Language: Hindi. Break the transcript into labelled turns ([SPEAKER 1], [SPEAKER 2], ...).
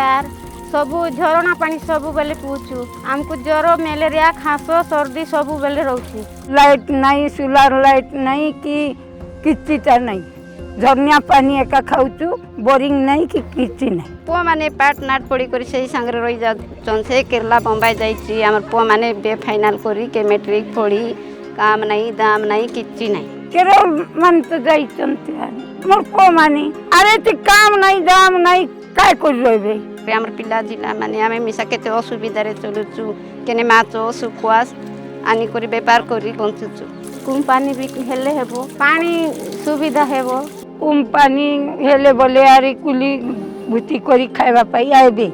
[SPEAKER 1] ଟ୍ୟାପ୍ सबू झरणा पानी सबू बेले पीऊँ आमको ज्वर मलेरिया खास सर्दी सबू बेले रोचे।
[SPEAKER 2] लाइट नहीं सोलार लाइट नहीं कि किछिटा नहीं झरनिया पानी एका खाऊचु बोरिंग नहीं कि किछि नहीं।
[SPEAKER 3] पुआ माने पाठ नाट पड़ी करी से संगे रही जाउछन से केरला बम्बई जाइछि हमर पुआ माने बे फाइनल करी के मैट्रिक पड़ी काम नहीं दाम नहीं किछि नहीं।
[SPEAKER 2] केरल मन तो जाइछन मोर पुआ माने अरे ती काम नहीं दाम नहीं काय कर रहबे।
[SPEAKER 3] हमर पिला जिला माने आमे मिसा केते असुविधा रे चलुछु केने माछो सुखवास आनी करी व्यापार करी बंचुछु।
[SPEAKER 1] कुम पानी भी हेले हेबो पानी सुविधा हेबो
[SPEAKER 2] कुम पानी हेले बोले आरी कुली भूति करी खाइबा पाई आइबे।